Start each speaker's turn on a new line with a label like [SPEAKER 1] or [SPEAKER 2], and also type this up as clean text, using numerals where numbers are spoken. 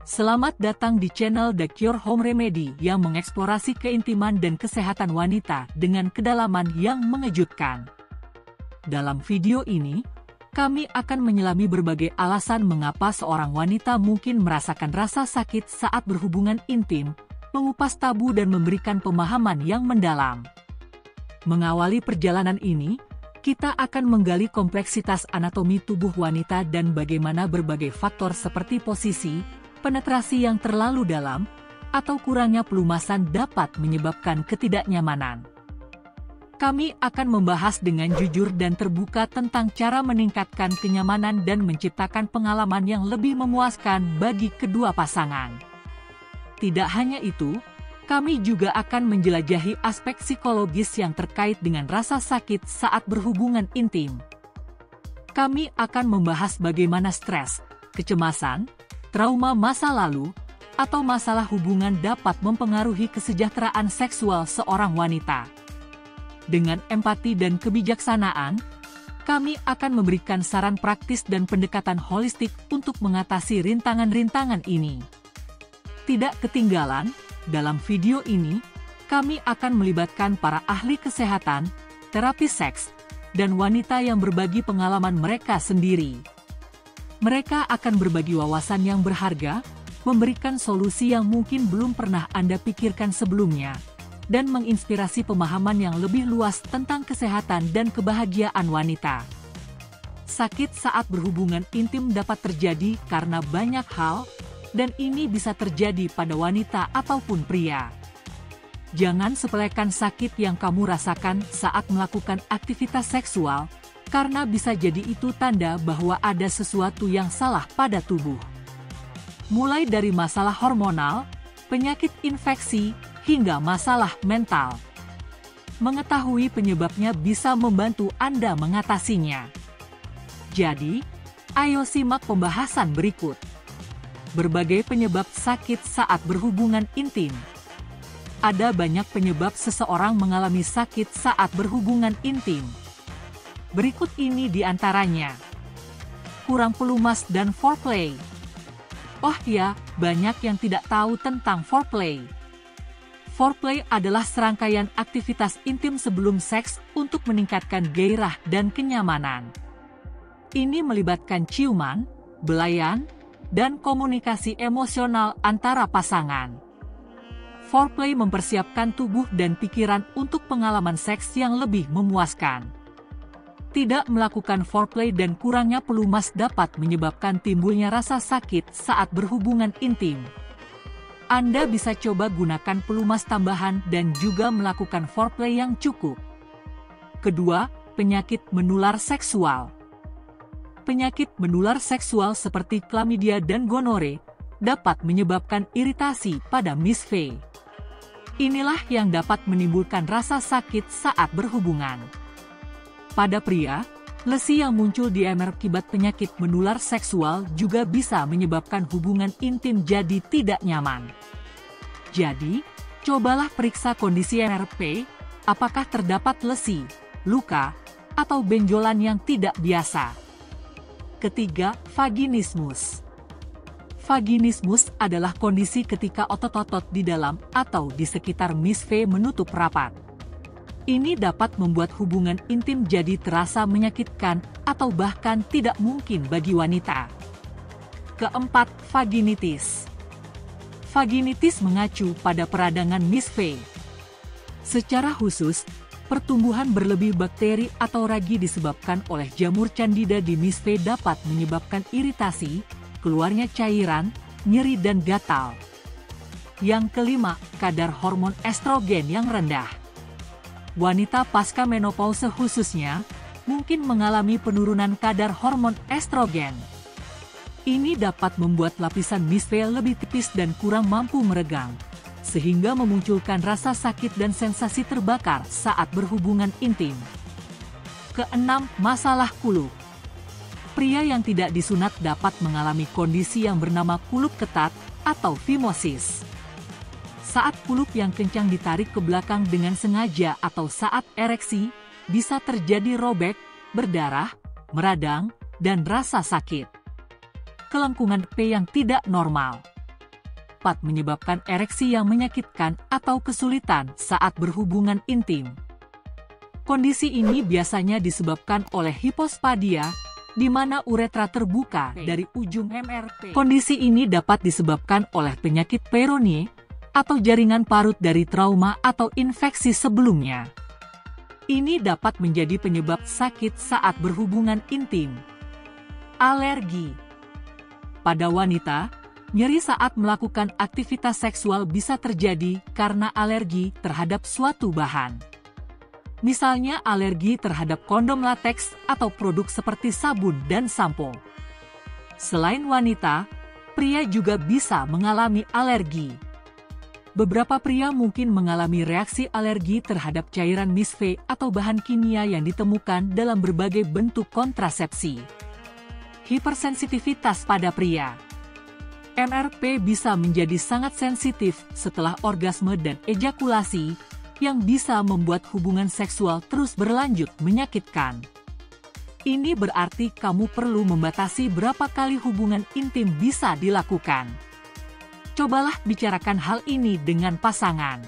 [SPEAKER 1] Selamat datang di channel The Cure Home Remedy yang mengeksplorasi keintiman dan kesehatan wanita dengan kedalaman yang mengejutkan. Dalam video ini, kami akan menyelami berbagai alasan mengapa seorang wanita mungkin merasakan rasa sakit saat berhubungan intim, mengupas tabu dan memberikan pemahaman yang mendalam. Mengawali perjalanan ini, kita akan menggali kompleksitas anatomi tubuh wanita dan bagaimana berbagai faktor seperti posisi, penetrasi yang terlalu dalam, atau kurangnya pelumasan dapat menyebabkan ketidaknyamanan. Kami akan membahas dengan jujur dan terbuka tentang cara meningkatkan kenyamanan dan menciptakan pengalaman yang lebih memuaskan bagi kedua pasangan. Tidak hanya itu, kami juga akan menjelajahi aspek psikologis yang terkait dengan rasa sakit saat berhubungan intim. Kami akan membahas bagaimana stres, kecemasan, trauma masa lalu, atau masalah hubungan dapat mempengaruhi kesejahteraan seksual seorang wanita. Dengan empati dan kebijaksanaan, kami akan memberikan saran praktis dan pendekatan holistik untuk mengatasi rintangan-rintangan ini. Tidak ketinggalan, dalam video ini, kami akan melibatkan para ahli kesehatan, terapi seks, dan wanita yang berbagi pengalaman mereka sendiri. Mereka akan berbagi wawasan yang berharga, memberikan solusi yang mungkin belum pernah Anda pikirkan sebelumnya, dan menginspirasi pemahaman yang lebih luas tentang kesehatan dan kebahagiaan wanita. Sakit saat berhubungan intim dapat terjadi karena banyak hal, dan ini bisa terjadi pada wanita ataupun pria. Jangan sepelekan sakit yang kamu rasakan saat melakukan aktivitas seksual, karena bisa jadi itu tanda bahwa ada sesuatu yang salah pada tubuh. Mulai dari masalah hormonal, penyakit infeksi, hingga masalah mental. Mengetahui penyebabnya bisa membantu Anda mengatasinya. Jadi, ayo simak pembahasan berikut. Berbagai penyebab sakit saat berhubungan intim. Ada banyak penyebab seseorang mengalami sakit saat berhubungan intim. Berikut ini di antaranya. Kurang pelumas dan foreplay. Oh ya, banyak yang tidak tahu tentang foreplay. Foreplay adalah serangkaian aktivitas intim sebelum seks untuk meningkatkan gairah dan kenyamanan. Ini melibatkan ciuman, belayan, dan komunikasi emosional antara pasangan. Foreplay mempersiapkan tubuh dan pikiran untuk pengalaman seks yang lebih memuaskan. Tidak melakukan foreplay dan kurangnya pelumas dapat menyebabkan timbulnya rasa sakit saat berhubungan intim. Anda bisa coba gunakan pelumas tambahan dan juga melakukan foreplay yang cukup. Kedua, penyakit menular seksual. Penyakit menular seksual seperti chlamydia dan gonore dapat menyebabkan iritasi pada Miss V. Inilah yang dapat menimbulkan rasa sakit saat berhubungan. Pada pria, lesi yang muncul di MR akibat penyakit menular seksual juga bisa menyebabkan hubungan intim jadi tidak nyaman. Jadi, cobalah periksa kondisi MRP, apakah terdapat lesi, luka, atau benjolan yang tidak biasa. Ketiga, vaginismus. Vaginismus adalah kondisi ketika otot-otot di dalam atau di sekitar Miss V menutup rapat. Ini dapat membuat hubungan intim jadi terasa menyakitkan atau bahkan tidak mungkin bagi wanita. Keempat, vaginitis. Vaginitis mengacu pada peradangan Miss V. Secara khusus, pertumbuhan berlebih bakteri atau ragi disebabkan oleh jamur candida di Miss V dapat menyebabkan iritasi, keluarnya cairan, nyeri dan gatal. Yang kelima, kadar hormon estrogen yang rendah. Wanita pasca menopause khususnya, mungkin mengalami penurunan kadar hormon estrogen. Ini dapat membuat lapisan Miss V lebih tipis dan kurang mampu meregang, sehingga memunculkan rasa sakit dan sensasi terbakar saat berhubungan intim. Keenam, masalah kulup. Pria yang tidak disunat dapat mengalami kondisi yang bernama kulup ketat atau phimosis. Saat kulup yang kencang ditarik ke belakang dengan sengaja atau saat ereksi, bisa terjadi robek, berdarah, meradang, dan rasa sakit. Kelengkungan P yang tidak normal. dapat menyebabkan ereksi yang menyakitkan atau kesulitan saat berhubungan intim. Kondisi ini biasanya disebabkan oleh hipospadia, di mana uretra terbuka dari ujung MRP. Kondisi ini dapat disebabkan oleh penyakit Peyronie atau jaringan parut dari trauma atau infeksi sebelumnya. Ini dapat menjadi penyebab sakit saat berhubungan intim. Alergi. Pada wanita, nyeri saat melakukan aktivitas seksual bisa terjadi karena alergi terhadap suatu bahan. Misalnya alergi terhadap kondom lateks atau produk seperti sabun dan sampo. Selain wanita, pria juga bisa mengalami alergi. Beberapa pria mungkin mengalami reaksi alergi terhadap cairan misve atau bahan kimia yang ditemukan dalam berbagai bentuk kontrasepsi. Hipersensitivitas pada pria. MRP bisa menjadi sangat sensitif setelah orgasme dan ejakulasi, yang bisa membuat hubungan seksual terus berlanjut menyakitkan. Ini berarti kamu perlu membatasi berapa kali hubungan intim bisa dilakukan. Cobalah bicarakan hal ini dengan pasangan.